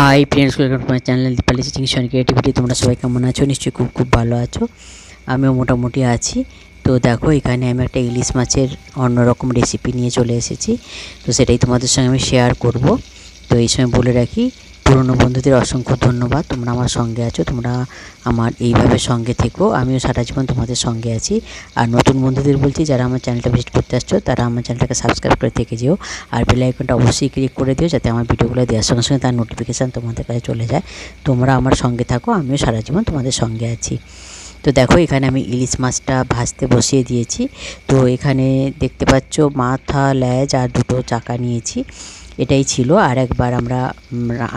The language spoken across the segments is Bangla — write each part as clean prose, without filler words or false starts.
Hi friends, welcome to my channel Dipali chicken creativity. তোমরা সবাই কেমন আছো? নিশ্চয়ই খুব খুব ভালো আছো। আমিও মোটামুটি আছি। তো দেখো, এখানে আমি একটা ইলিশ মাছের অন্যরকম রেসিপি নিয়ে চলে এসেছি। তো সেটাই তোমাদের সঙ্গে আমি শেয়ার করব। তো এই সময় বলে রাখি, পুরনো বন্ধুদের অসংখ্য ধন্যবাদ। তোমরা আমার সঙ্গে আছো, তোমরা আমার এইভাবে সঙ্গে থেকো, আমিও সারা জীবন তোমাদের সঙ্গে আছি। আর নতুন বন্ধুদের বলছি, যারা আমার চ্যানেলটা ভিজিট করতে আসছো তারা আমার চ্যানেলটাকে সাবস্ক্রাইব করে থেকে যেও। আর বেল আইকনটা অবশ্যই ক্লিক করে দিও, যাতে আমার ভিডিওগুলো দেওয়ার সঙ্গে সঙ্গে তার নোটিফিকেশান তোমাদের কাছে চলে যায়। তোমরা আমার সঙ্গে থাকো, আমিও সারা জীবন তোমাদের সঙ্গে আছি। তো দেখো, এখানে আমি ইলিশ মাছটা ভাজতে বসিয়ে দিয়েছি। তো এখানে দেখতে পাচ্ছ মাথা, লেজ আর দুটো চাকা নিয়েছি। এটাই ছিল। আর একবার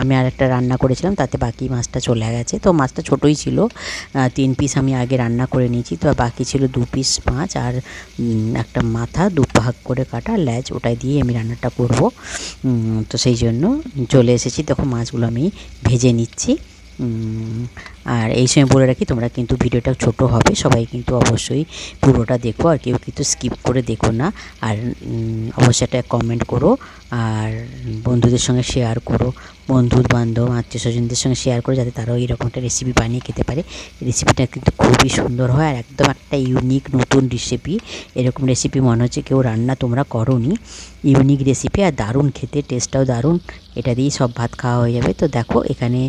আমি আরেকটা রান্না করেছিলাম, তাতে বাকি মাছটা চলে গেছে। তো মাছটা ছোটোই ছিল, 3 পিস আমি আগে রান্না করে নিয়েছি। তো বাকি ছিল 2 পিস মাছ আর একটা মাথা 2 ভাগ করে কাটা, লেজ, ওটাই দিয়ে আমি রান্নাটা করব। তো সেই জন্য চলে এসেছি। তখন মাছগুলো আমি ভেজে নিচ্ছি। আর এই সময় বলে রাখি, তোমরা কিন্তু ভিডিওটা ছোট হবে, সবাই কিন্তু অবশ্যই পুরোটা দেখো, আর কেউ কিন্তু স্কিপ করে দেখো না। আর অবশ্যই একটা কমেন্ট করো, আর বন্ধুদের সঙ্গে শেয়ার করো, বন্ধু বান্ধব আত্মীয় স্বজনদের সঙ্গে শেয়ার করো, যাতে তারাও এরকম একটা রেসিপি বানিয়ে খেতে পারে। রেসিপিটা কিন্তু খুবই সুন্দর হয়, আর একদম একটা ইউনিক নতুন রেসিপি। এরকম রেসিপি মনে হচ্ছে কেউ রান্না তোমরা করোনি। ইউনিক রেসিপি, আর দারুণ খেতে, টেস্টটাও দারুণ। এটা দিয়েই সব ভাত খাওয়া হয়ে যাবে। তো দেখো, এখানে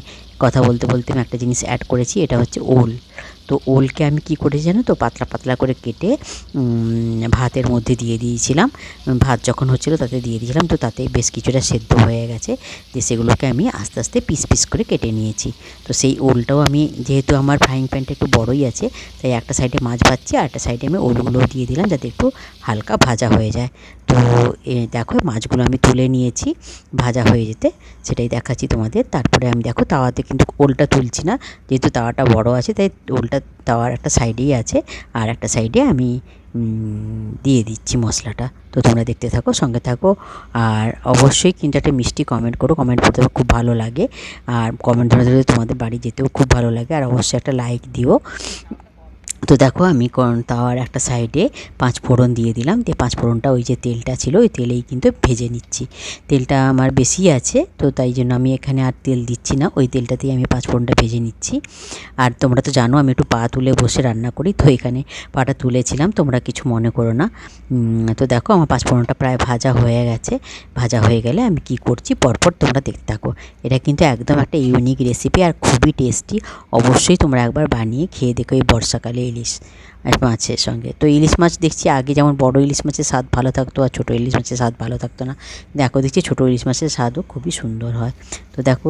কথা বলতে বলতে আমি একটা জিনিস অ্যাড করেছি, এটা হচ্ছে ওল। তো ওলকে আমি কি করেছি জানো তো, পাতলা পাতলা করে কেটে ভাতের মধ্যে দিয়ে দিয়েছিলাম। ভাত যখন হচ্ছিলো তাতে দিয়ে দিয়েছিলাম। তো তাতে বেশ কিছুটা সেদ্ধ হয়ে গেছে, যে সেগুলোকে আমি আস্তে আস্তে পিস পিস করে কেটে নিয়েছি। তো সেই ওলটাও আমি, যেহেতু আমার ফ্রাইং প্যানটা একটু বড়োই আছে, তাই একটা সাইডে মাছ ভাজছি আর একটা সাইডে আমি ওলগুলোও দিয়ে দিলাম, যাতে একটু হালকা ভাজা হয়ে যায়। তো দেখো, মাছগুলো আমি তুলে নিয়েছি ভাজা হয়ে যেতে, সেটাই দেখাচ্ছি তোমাদের। তারপরে আমি দেখো, তাওয়াতে কিন্তু ওলটা তুলছি না, যেহেতু তাওয়াটা বড় আছে, তাই ওলটা তাওয়ার একটা সাইডেই আছে, আর একটা সাইডে আমি দিয়ে দিচ্ছি মশলাটা। তো তোমরা দেখতে থাকো, সঙ্গে থাকো। আর অবশ্যই কিন্তু একটা মিষ্টি কমেন্ট করো, কমেন্ট করতে খুব ভালো লাগে। আর কমেন্ট ধরে ধরে তোমাদের বাড়ি যেতেও খুব ভালো লাগে। আর অবশ্যই একটা লাইক দিও। তো দেখো, আমি তাওয়ার একটা সাইডে 5 ফোড়ন দিয়ে দিলাম। দিয়ে 5 ফোড়নটা, ওই যে তেলটা ছিল ওই তেলেই কিন্তু ভেজে নিচ্ছি। তেলটা আমার বেশি আছে, তো তাই জন্য আমি এখানে আর তেল দিচ্ছি না, ওই তেলটাতেই আমি 5 ফোড়নটা ভেজে নিচ্ছি। আর তোমরা তো জানো আমি একটু পা তুলে বসে রান্না করি, তো এখানে পাটা তুলেছিলাম, তোমরা কিছু মনে করো না। তো দেখো, আমার 5 ফোড়নটা প্রায় ভাজা হয়ে গেছে। ভাজা হয়ে গেলে আমি কি করছি পরপর তোমরা দেখতে থাকো। এটা কিন্তু একদম একটা ইউনিক রেসিপি আর খুবই টেস্টি। অবশ্যই তোমরা একবার বানিয়ে খেয়ে দেখো এই বর্ষাকালে ইলিশ মাছের সঙ্গে। তো ইলিশ মাছ দেখছি আগে যেমন বড় ইলিশ মাছের স্বাদ ভালো থাকতো, আর ছোটো ইলিশ মাছের স্বাদ ভালো থাকতো না। দেখো, দেখছি ছোটো ইলিশ মাছের স্বাদও খুবই সুন্দর হয়। তো দেখো,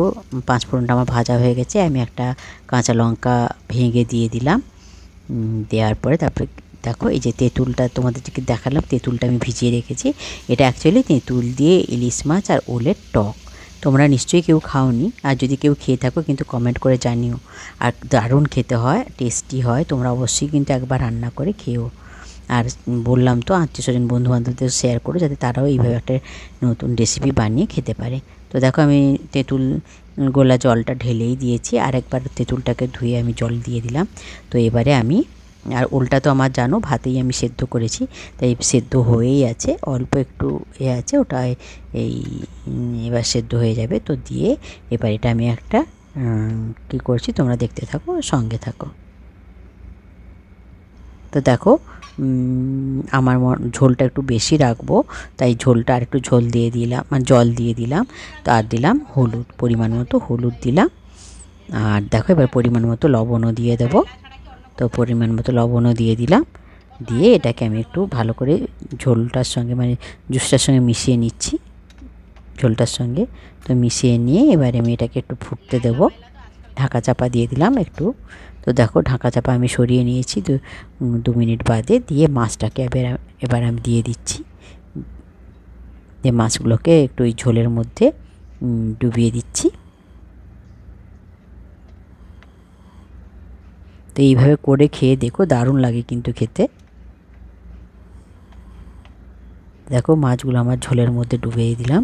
5 ফোড়নটা আমার ভাজা হয়ে গেছে। আমি একটা কাঁচা লঙ্কা ভেঙে দিয়ে দিলাম। দেওয়ার পরে তারপরে দেখো, এই যে তেঁতুলটা তোমাদেরকে দেখালাম, তেঁতুলটা আমি ভিজিয়ে রেখেছি। এটা অ্যাকচুয়ালি তেঁতুল দিয়ে ইলিশ মাছ আর ওলের টক। তোমরা নিশ্চয়ই কেউ খাওনি, আর যদি কেউ খেয়ে থাকো কিন্তু কমেন্ট করে জানিও। আর দারুণ খেতে হয়, টেস্টি হয়। তোমরা অবশ্যই কিন্তু একবার রান্না করে খেও। আর বললাম তো, আত্মীয় স্বজন বন্ধু বান্ধবদের শেয়ার করো, যাতে তারাও এইভাবে একটা নতুন রেসিপি বানিয়ে খেতে পারে। তো দেখো, আমি তেঁতুল গোলা জলটা ঢেলেই দিয়েছি, আর একবার তেঁতুলটাকে ধুয়ে আমি জল দিয়ে দিলাম। তো এবারে আমি, আর ওলটা তো আমার জানো ভাতেই আমি সেদ্ধ করেছি, তাই সেদ্ধ হয়েই আছে, অল্প একটু আছে ওটাই। এই এবার সেদ্ধ হয়ে যাবে। তো দিয়ে এবার এটা আমি একটা কী করছি তোমরা দেখতে থাকো, সঙ্গে থাকো। তো দেখো, আমার ঝোলটা একটু বেশি রাখবো, তাই ঝোলটা আর একটু ঝোল দিয়ে দিলাম, মানে জল দিয়ে দিলাম। তো আর দিলাম হলুদ, পরিমাণ মতো হলুদ দিলাম। আর দেখো, এবার পরিমাণ মতো লবণও দিয়ে দেবো। তো পরিমাণ মতো লবণও দিয়ে দিলাম। দিয়ে এটাকে আমি একটু ভালো করে ঝোলটার সঙ্গে, মানে জুসটার সঙ্গে মিশিয়ে নিচ্ছি, ঝোলটার সঙ্গে। তো মিশিয়ে নিয়ে এবারে আমি এটাকে একটু ফুটতে দেবো। ঢাকা চাপা দিয়ে দিলাম একটু। তো দেখো, ঢাকা চাপা আমি সরিয়ে নিয়েছি। 2 মিনিট বাদে দিয়ে মাছটাকে এবার আমি দিয়ে দিচ্ছি। যে মাছগুলোকে একটু ওই ঝোলের মধ্যে ডুবিয়ে দিচ্ছি। তো এইভাবে করে খেয়ে দেখো, দারুণ লাগে কিন্তু খেতে। দেখো, মাছগুলো আমার ঝোলের মধ্যে ডুবিয়ে দিলাম।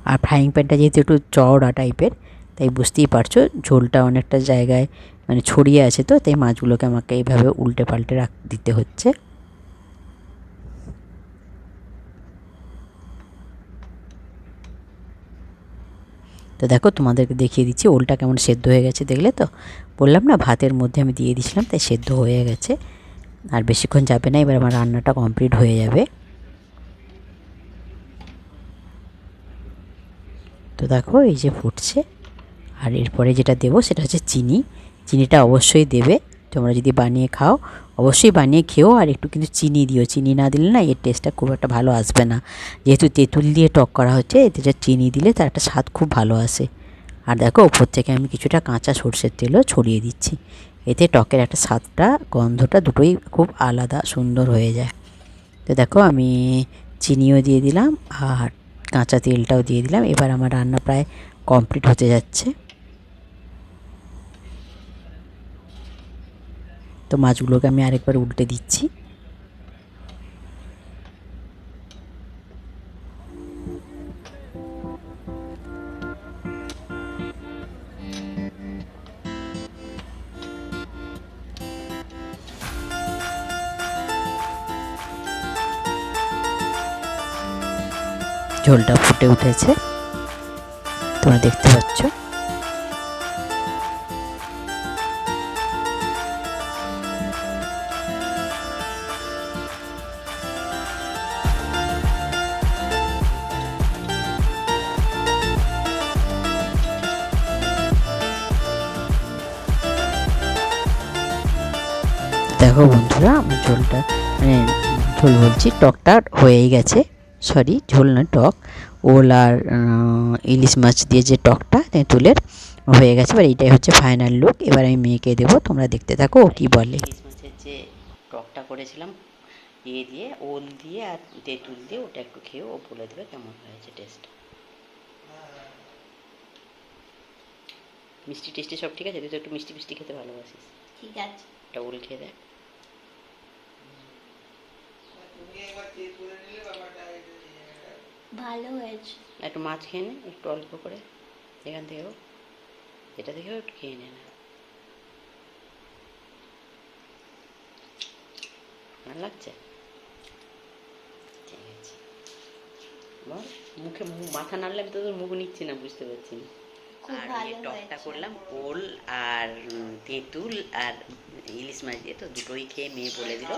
আর ফ্রাইং প্যানটা যেহেতু একটু চওড়া টাইপের, তাই বুঝতেই পারছো ঝোলটা অনেকটা জায়গায় মানে ছড়িয়ে আছে, তো তাই মাছগুলোকে আমাকে এইভাবে উল্টে পাল্টে দিতে হচ্ছে। তো দেখো তোমাদেরকে দেখিয়ে দিচ্ছি ওলটা কেমন সেদ্ধ হয়ে গেছে, দেখলে তো? বললাম না ভাতের মধ্যে আমি দিয়ে দিয়েছিলাম, তাই সেদ্ধ হয়ে গেছে। আর বেশিক্ষণ যাবে না, এবার আমার রান্নাটা কমপ্লিট হয়ে যাবে। তো দেখো এই যে ফুটছে, আর এরপরে যেটা দেবো সেটা হচ্ছে চিনি। চিনিটা অবশ্যই দেবে, তোমরা যদি বানিয়ে খাও অবশ্যই বানিয়ে খেও, আর একটু কিন্তু চিনি দিও। চিনি না দিলে না এর টেস্টটা খুব একটা ভালো আসবে না, যেহেতু তেঁতুল দিয়ে টক করা হচ্ছে, এতে যে চিনি দিলে তার একটা স্বাদ খুব ভালো আসে। আর দেখো ওপর থেকে আমি কিছুটা কাঁচা সর্ষের তেলও ছড়িয়ে দিচ্ছি, এতে টকের একটা স্বাদটা গন্ধটা দুটোই খুব আলাদা সুন্দর হয়ে যায়। তো দেখো আমি চিনিও দিয়ে দিলাম আর কাঁচা তেলটাও দিয়ে দিলাম। এবার আমার রান্না প্রায় কমপ্লিট হতে যাচ্ছে। তো মাছগুলোকে আমি আরেকবার উল্টে দিচ্ছি। ঝোলটা ফুটে উঠেছে, তোমরা দেখতে পাচ্ছ। দেখো বন্ধুরা আমার ঝোলটা মানে ঝোল বলছি টকটা হয়েই গেছে, সরি ঝোল না টক, ওল আর ইলিশ মাছ দিয়ে যে টকটা তেঁতুলের হয়ে গেছে। এবার এইটাই হচ্ছে ফাইনাল লুক। এবার আমি মেয়েকে দেবো, তোমরা দেখতে থাকো ও কী বলে। ইলিশ মাছের যে টকটা করেছিলাম দিয়ে ওল দিয়ে আর তেঁতুল দিয়ে, ওটা একটু খেয়ে ও বলে দেবে কেমন হয়েছে টেস্ট। মিষ্টি টেস্টি সব ঠিক আছে? তুই তো একটু মিষ্টি মিষ্টি খেতে ভালোবাসিস। ঠিক আছে, একটা ওল খেয়ে দেখ। ভালো হয়েছে। একটু মাছ খেয়ে নে, একটু অল্প করে এখান থেকেও, এটা থেকেও একটু খেয়ে নে না। ভালো লাগছে? ঠিক আছে বল। মুখে মাথা নাড়লে আমি তো তোর মুখ নিচ্ছি না, বুঝতে পারছি না। খুব আর ভালো এই টকটা হয়েছে। করলাম ওল আর তেঁতুল আর ইলিশ মাছ দিয়ে, তো দুটোই খেয়ে মেয়ে বলে দিল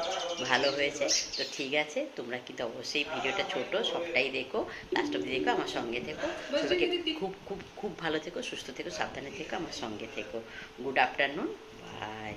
ভালো হয়েছে। তো ঠিক আছে, তোমরা কিন্তু অবশ্যই ভিডিওটা ছোট সবটাই দেখো, লাস্ট অব্দি দেখো, আমার সঙ্গে থেকো। সবাইকে খুব খুব খুব ভালো থেকো, সুস্থ থেকো, সাবধানে থেকো, আমার সঙ্গে থেকো। Good afternoon, by.